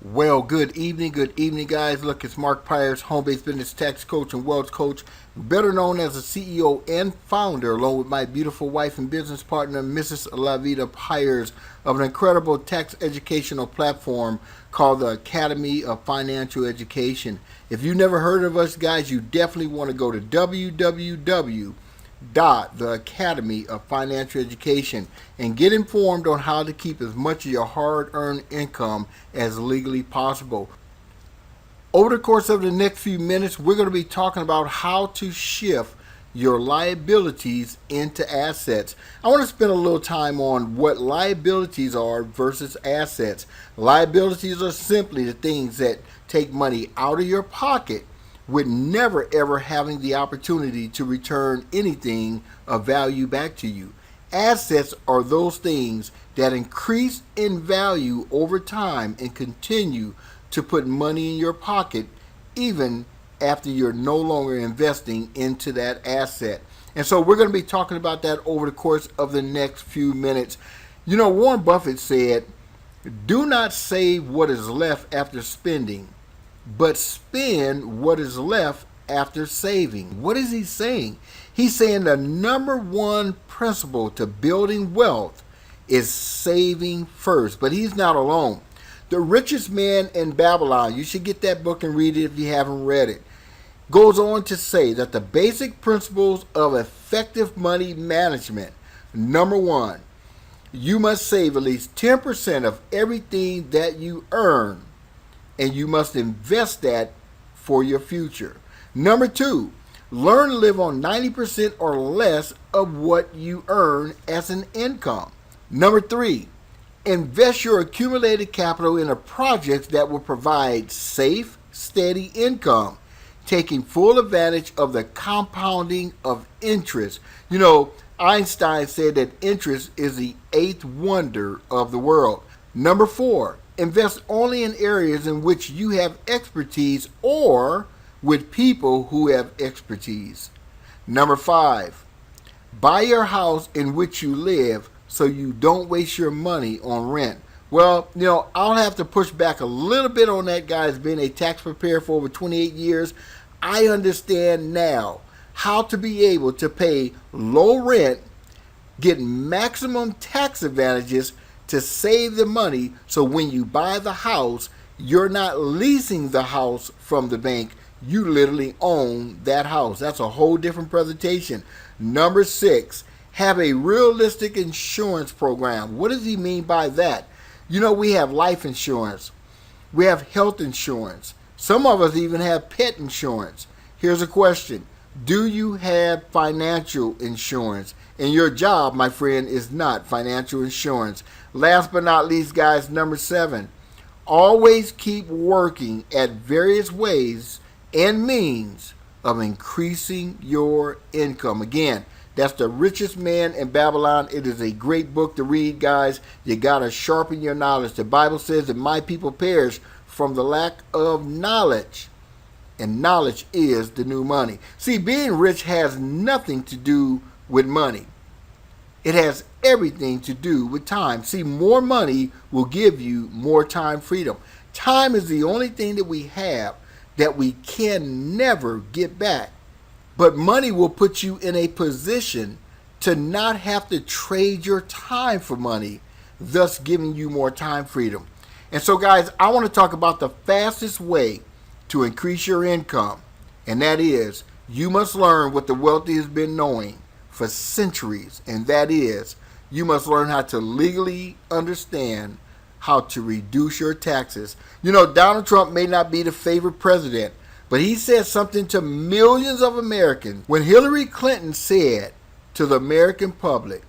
Well, good evening, guys. Look, it's Mark Pyers, home-based business tax coach and wealth coach, better known as the CEO and founder, along with my beautiful wife and business partner, Mrs. Lavita Pyers, of an incredible tax educational platform called the Academy of Financial Education. If you've never heard of us, guys, you definitely want to go to the Academy of Financial Education and get informed on how to keep as much of your hard-earned income as legally possible. Over the course of the next few minutes, we're going to be talking about how to shift your liabilities into assets. I want to spend a little time on what liabilities are versus assets. Liabilities are simply the things that take money out of your pocket with never ever having the opportunity to return anything of value back to you. Assets are those things that increase in value over time and continue to put money in your pocket even after you're no longer investing into that asset. And so we're going to be talking about that over the course of the next few minutes. You know, Warren Buffett said, "Do not save what is left after spending, but spend what is left after saving." What is he saying? He's saying the number one principle to building wealth is saving first. But he's not alone. The Richest Man in Babylon, you should get that book and read it if you haven't read it, goes on to say that the basic principles of effective money management: number one, you must save at least 10% of everything that you earn, and you must invest that for your future. Number two, learn to live on 90% or less of what you earn as an income. Number three, invest your accumulated capital in a project that will provide safe, steady income, taking full advantage of the compounding of interest. You know, Einstein said that interest is the eighth wonder of the world. Number four, invest only in areas in which you have expertise or with people who have expertise. Number five, buy your house in which you live so you don't waste your money on rent. Well, you know, I'll have to push back a little bit on that, guys. Being a tax preparer for over 28 years, I understand now how to be able to pay low rent, get maximum tax advantages to save the money, so when you buy the house, you're not leasing the house from the bank. You literally own that house. That's a whole different presentation. Number six, have a realistic insurance program. What does he mean by that? You know, we have life insurance. We have health insurance. Some of us even have pet insurance. Here's a question. Do you have financial insurance? And your job, my friend, is not financial insurance. Last but not least, guys, number seven, always keep working at various ways and means of increasing your income. Again, that's The Richest Man in Babylon. It is a great book to read, guys. You got to sharpen your knowledge. The Bible says that my people perish from the lack of knowledge. And knowledge is the new money. See, being rich has nothing to do with money. It has everything to do with time. See, more money will give you more time freedom. Time is the only thing that we have that we can never get back. But money will put you in a position to not have to trade your time for money, thus giving you more time freedom. And so, guys, I want to talk about the fastest way to increase your income, and that is you must learn what the wealthy has been knowing for centuries, and that is you must learn how to legally understand how to reduce your taxes. You know, Donald Trump may not be the favorite president, but he said something to millions of Americans when Hillary Clinton said to the American public,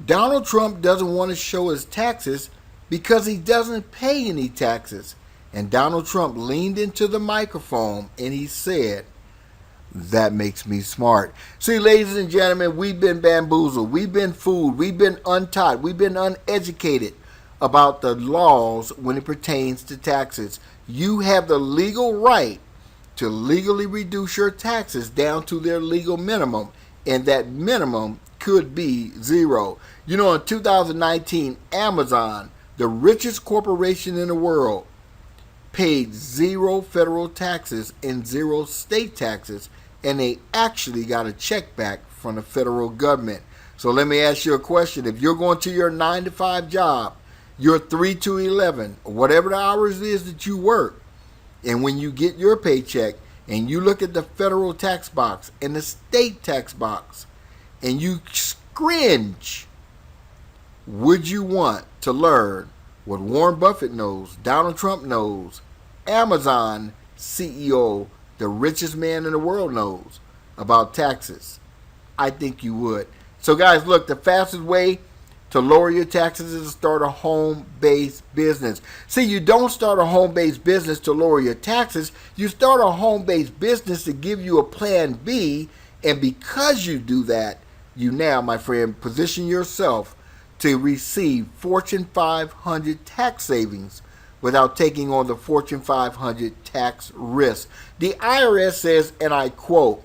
Donald Trump doesn't want to show his taxes because he doesn't pay any taxes. And Donald Trump leaned into the microphone and he said, that makes me smart. See, ladies and gentlemen, we've been bamboozled. We've been fooled. We've been untaught. We've been uneducated about the laws when it pertains to taxes. You have the legal right to legally reduce your taxes down to their legal minimum, and that minimum could be zero. You know, in 2019, Amazon, the richest corporation in the world, paid zero federal taxes and zero state taxes, and they actually got a check back from the federal government. So let me ask you a question. If you're going to your 9-to-5 job, your 3 to 11, whatever the hours is that you work, and when you get your paycheck and you look at the federal tax box and the state tax box and you cringe, would you want to learn what Warren Buffett knows, Donald Trump knows, Amazon CEO, the richest man in the world, knows about taxes? I think you would. So guys, look, the fastest way to lower your taxes is to start a home-based business. See, you don't start a home-based business to lower your taxes. You start a home-based business to give you a plan B, and because you do that, you now, my friend, position yourself to receive Fortune 500 tax savings without taking on the Fortune 500 tax risk. The IRS says, and I quote,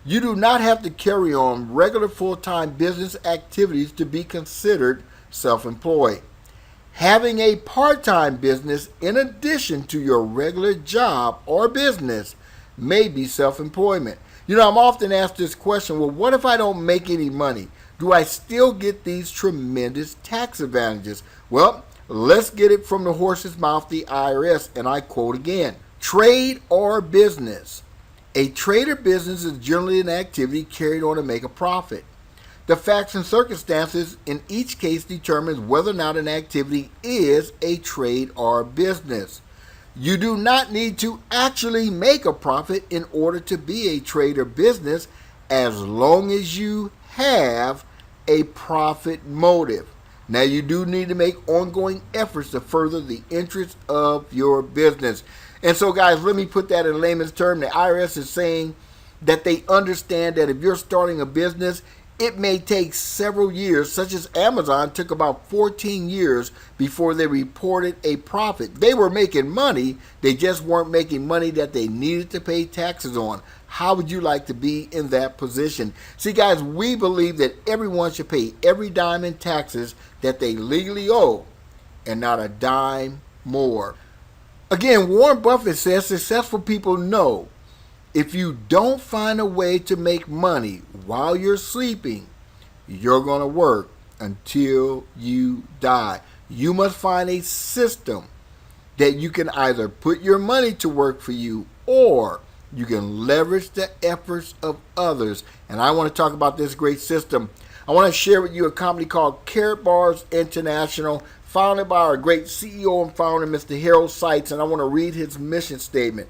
"You do not have to carry on regular full-time business activities to be considered self-employed. Having a part-time business in addition to your regular job or business may be self-employment." You know, I'm often asked this question, well, what if I don't make any money? Do I still get these tremendous tax advantages? Well, let's get it from the horse's mouth, the IRS, and I quote again, "Trade or business. A trade or business is generally an activity carried on to make a profit. The facts and circumstances in each case determines whether or not an activity is a trade or business. You do not need to actually make a profit in order to be a trade or business as long as you have a profit motive. Now, you do need to make ongoing efforts to further the interests of your business." And so, guys, let me put that in layman's term. The IRS is saying that they understand that if you're starting a business, it may take several years, such as Amazon took about 14 years before they reported a profit. They were making money, they just weren't making money that they needed to pay taxes on. How would you like to be in that position? See, guys, we believe that everyone should pay every dime in taxes that they legally owe and not a dime more. Again, Warren Buffett says successful people know if you don't find a way to make money while you're sleeping, you're going to work until you die. You must find a system that you can either put your money to work for you or you can leverage the efforts of others. And I want to talk about this great system. I want to share with you a company called Karatbars International, founded by our great CEO and founder, Mr. Harold Seitz, and I want to read his mission statement.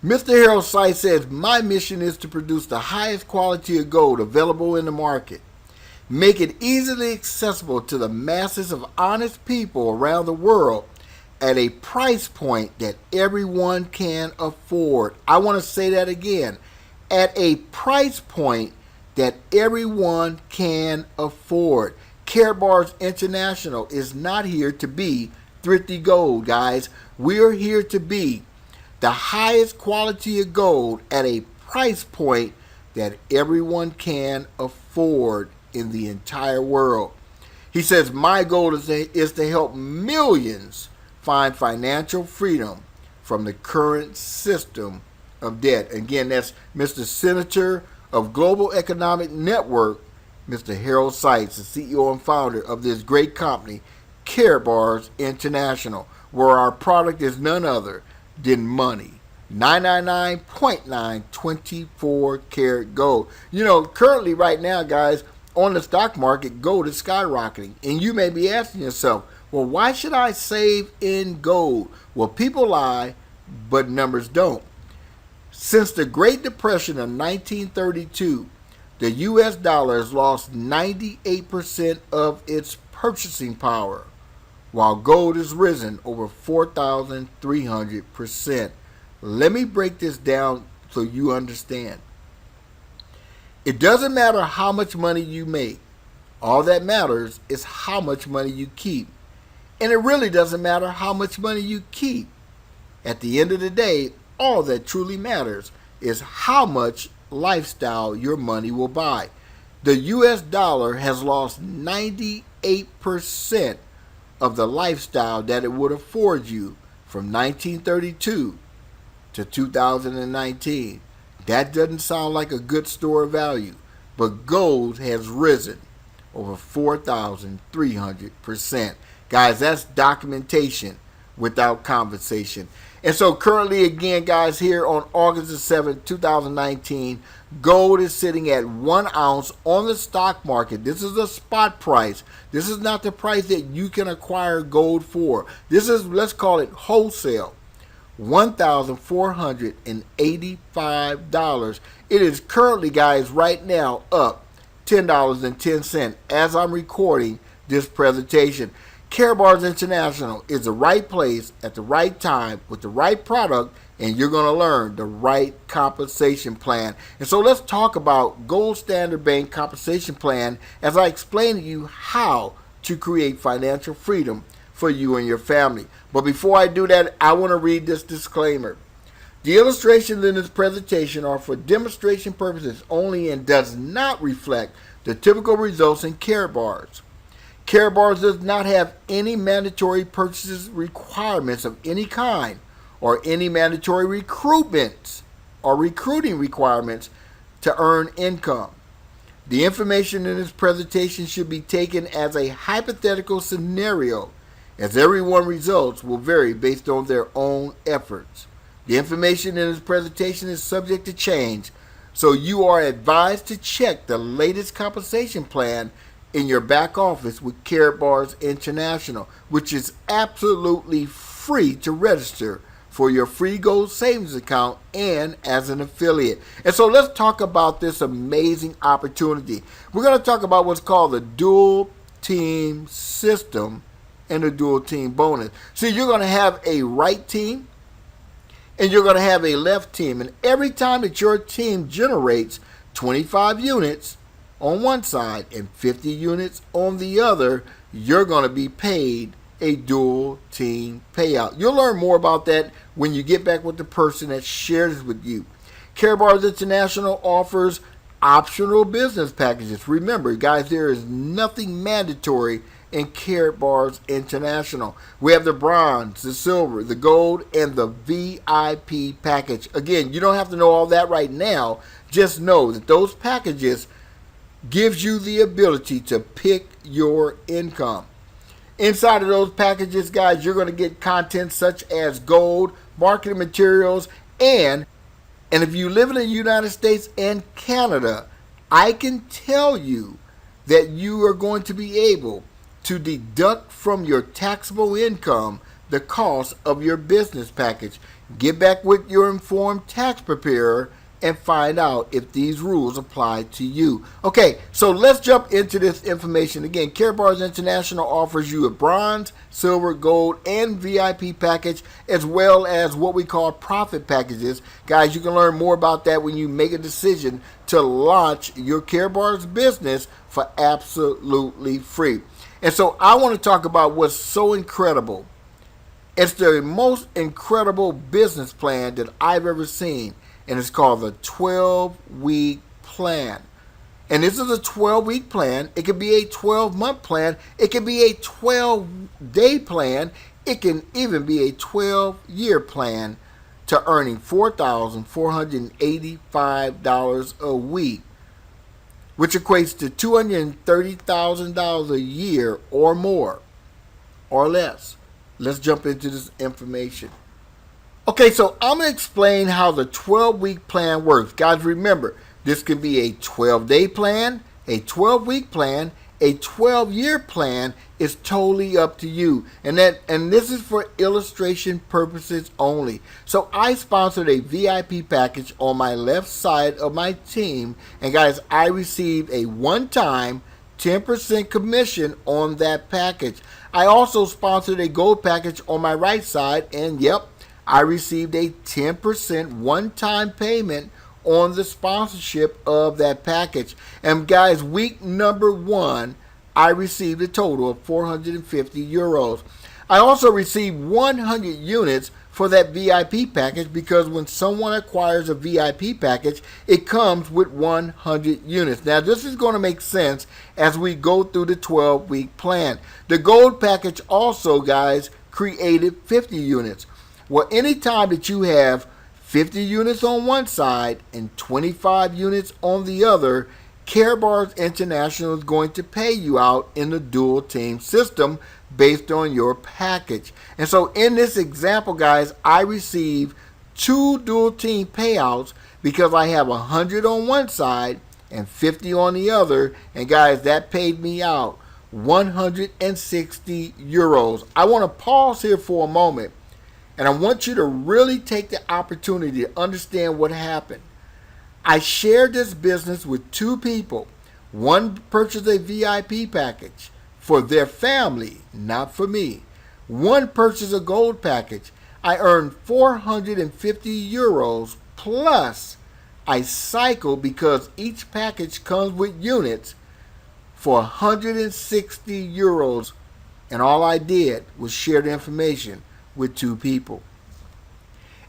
Mr. Harold Seitz says, "My mission is to produce the highest quality of gold available in the market, make it easily accessible to the masses of honest people around the world at a price point that everyone can afford." I want to say that again. At a price point that everyone can afford. Karatbars International is not here to be thrifty gold, guys. We're here to be the highest quality of gold at a price point that everyone can afford in the entire world. He says, "My goal is to help millions find financial freedom from the current system of debt." Again, that's Mr. Senator of Global Economic Network, Mr. Harold Seitz, the CEO and founder of this great company, Karatbars International, where our product is none other than money. 999.924 karat gold. You know, currently right now, guys, on the stock market, gold is skyrocketing. And you may be asking yourself, well, why should I save in gold? Well, people lie, but numbers don't. Since the Great Depression of 1932, the U.S. dollar has lost 98% of its purchasing power, while gold has risen over 4,300%. Let me break this down so you understand. It doesn't matter how much money you make. All that matters is how much money you keep. And it really doesn't matter how much money you keep. At the end of the day, all that truly matters is how much lifestyle your money will buy. The U.S. dollar has lost 98% of the lifestyle that it would afford you from 1932 to 2019. That doesn't sound like a good store of value, but gold has risen over 4,300%. Guys, that's documentation without conversation. And so currently, again, guys, here on August the 7th, 2019, gold is sitting at 1 ounce on the stock market. This is the spot price. This is not the price that you can acquire gold for. This is, let's call it wholesale, $1,485. It is currently, guys, right now up $10.10 as I'm recording this presentation. Karatbars International is the right place at the right time with the right product, and you're going to learn the right compensation plan. And so let's talk about Gold Standard Bank compensation plan as I explain to you how to create financial freedom for you and your family. But before I do that, I want to read this disclaimer. The illustrations in this presentation are for demonstration purposes only and does not reflect the typical results in Karatbars. Karatbars does not have any mandatory purchases requirements of any kind or any mandatory recruitments or recruiting requirements to earn income. The information in this presentation should be taken as a hypothetical scenario, as everyone's results will vary based on their own efforts. The information in this presentation is subject to change, so you are advised to check the latest compensation plan in your back office with Karatbars International, which is absolutely free to register for your free gold savings account and as an affiliate. And so let's talk about this amazing opportunity. We're going to talk about what's called the dual team system and the dual team bonus. See, you're going to have a right team and you're going to have a left team. And every time that your team generates 25 units on one side and 50 units on the other, you're going to be paid a dual team payout. You'll learn more about that when you get back with the person that shares with you. Karatbars International offers optional business packages. Remember, guys, there is nothing mandatory in Karatbars International. We have the bronze, the silver, the gold, and the VIP package. Again, you don't have to know all that right now. Just know that those packages gives you the ability to pick your income. Inside of those packages, guys, you're going to get content such as gold, marketing materials, and if you live in the United States and Canada, I can tell you that you are going to be able to deduct from your taxable income the cost of your business package. Get back with your informed tax preparer and find out if these rules apply to you. Okay, so let's jump into this information. Again, Karatbars International offers you a bronze, silver, gold, and VIP package, as well as what we call profit packages. Guys, you can learn more about that when you make a decision to launch your Karatbars business for absolutely free. And so I want to talk about what's so incredible. It's the most incredible business plan that I've ever seen. And it's called the 12-week plan. And this is a 12-week plan. It could be a 12-month plan. It could be a 12-day plan. It can even be a 12-year plan to earning $4,485 a week, which equates to $230,000 a year or more or less. Let's jump into this information. Okay, so I'm going to explain how the 12-week plan works. Guys, remember, this can be a 12-day plan, a 12-week plan, a 12-year plan. Is totally up to you. And this is for illustration purposes only. So I sponsored a VIP package on my left side of my team. And guys, I received a one-time 10% commission on that package. I also sponsored a gold package on my right side. And yep, I received a 10% one-time payment on the sponsorship of that package. And guys, week number 1, I received a total of 450 euros. I also received 100 units for that VIP package because when someone acquires a VIP package, it comes with 100 units. Now, this is going to make sense as we go through the 12-week plan. The gold package also, guys, created 50 units. Well, anytime that you have 50 units on one side and 25 units on the other, Karatbars International is going to pay you out in the dual team system based on your package. And so in this example, guys, I received 2 dual team payouts because I have 100 on one side and 50 on the other. And guys, that paid me out 160 euros. I want to pause here for a moment, and I want you to really take the opportunity to understand what happened. I shared this business with 2 people. One purchased a VIP package for their family, not for me. One purchased a gold package. I earned 450 euros plus I cycled because each package comes with units for 160 euros. And all I did was share the information with 2 people.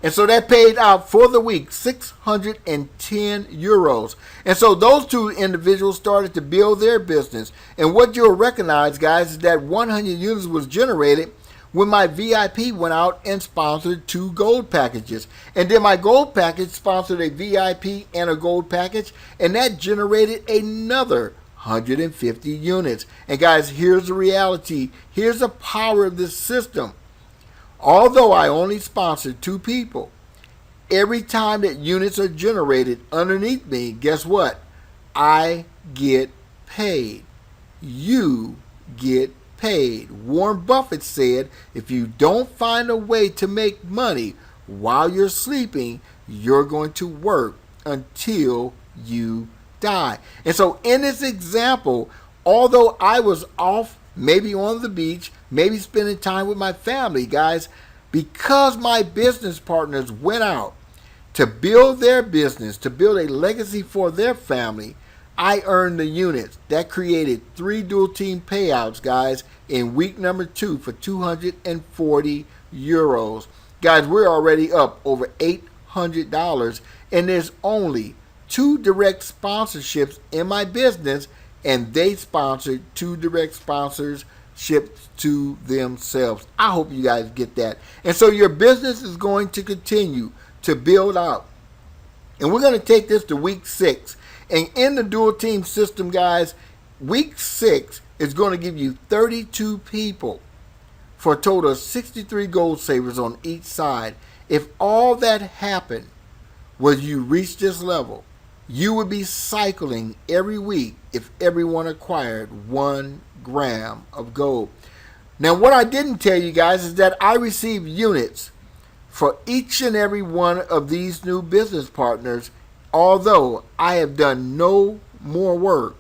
And so that paid out for the week 610 euros. And so those 2 individuals started to build their business. And what you'll recognize, guys, is that 100 units was generated when my VIP went out and sponsored 2 gold packages. And then my gold package sponsored a VIP and a gold package. And that generated another 150 units. And guys, here's the reality. Here's the power of this system. Although I only sponsored 2 people, every time that units are generated underneath me, guess what? I get paid. You get paid. Warren Buffett said, if you don't find a way to make money while you're sleeping, you're going to work until you die. And so in this example, although I was off, maybe on the beach, maybe spending time with my family, guys, because my business partners went out to build their business, to build a legacy for their family, I earned the units. That created 3 dual team payouts, guys, in week number 2 for 240 euros. Guys, we're already up over $800, and there's only 2 direct sponsorships in my business, and they sponsored 2 direct sponsorships to themselves. I hope you guys get that. And so your business is going to continue to build out. And we're going to take this to week 6. And in the dual team system, guys, week 6 is going to give you 32 people for a total of 63 gold savers on each side. If all that happened was you reach this level, you would be cycling every week if everyone acquired 1 gram of gold. Now, what I didn't tell you guys is that I received units for each and every one of these new business partners, although I have done no more work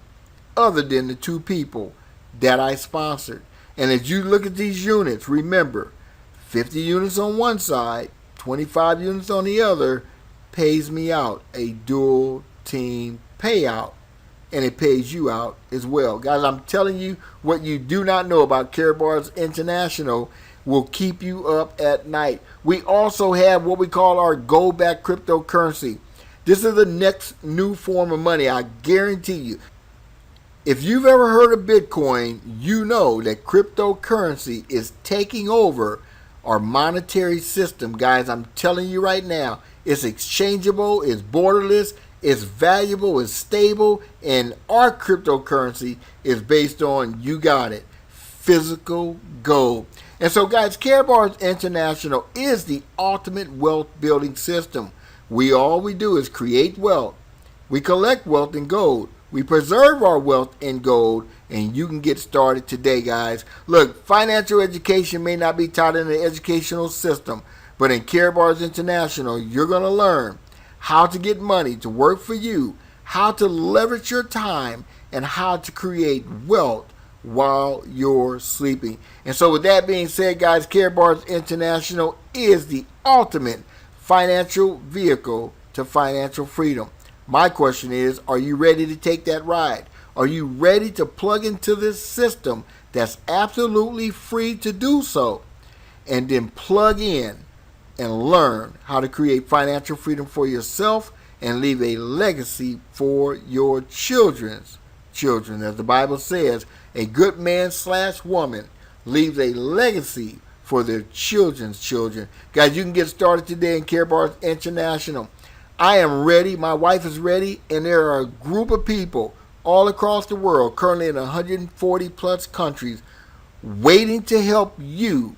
other than the 2 people that I sponsored. And as you look at these units, remember, 50 units on one side, 25 units on the other, pays me out a dual team payout, and it pays you out as well. Guys, I'm telling you, what you do not know about Karatbars International will keep you up at night. We also have what we call our gold-backed cryptocurrency. This is the next new form of money, I guarantee you. If you've ever heard of Bitcoin, you know that cryptocurrency is taking over our monetary system. Guys, I'm telling you right now, it's exchangeable, it's borderless, it's valuable, it's stable, and our cryptocurrency is based on, you got it, physical gold. And so, guys, Karatbars International is the ultimate wealth building system. All we do is create wealth. We collect wealth in gold. We preserve our wealth in gold, and you can get started today, guys. Look, financial education may not be taught in the educational system, but in Karatbars International, you're going to learn how to get money to work for you, how to leverage your time, and how to create wealth while you're sleeping. And so with that being said, guys, Karatbars International is the ultimate financial vehicle to financial freedom. My question is, are you ready to take that ride? Are you ready to plug into this system that's absolutely free to do so, and then plug in and learn how to create financial freedom for yourself and leave a legacy for your children's children? As the Bible says, a good man / woman leaves a legacy for their children's children. Guys, you can get started today in Karatbars International. I am ready. My wife is ready, and there are a group of people all across the world, currently in 140 plus countries, waiting to help you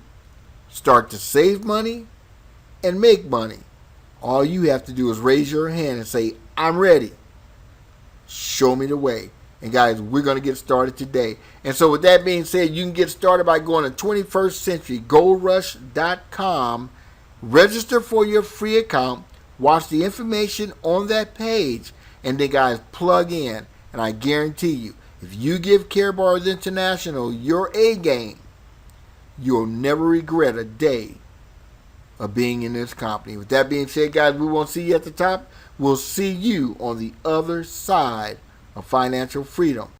start to save money and make money. All you have to do is raise your hand and say, I'm ready. Show me the way. And guys, we're going to get started today. And so with that being said, you can get started by going to 21stcenturygoldrush.com, register for your free account, watch the information on that page, and then guys, plug in. And I guarantee you, if you give Karatbars International your A game, you'll never regret a day of being in this company. With that being said, guys, we won't see you at the top. We'll see you on the other side of financial freedom.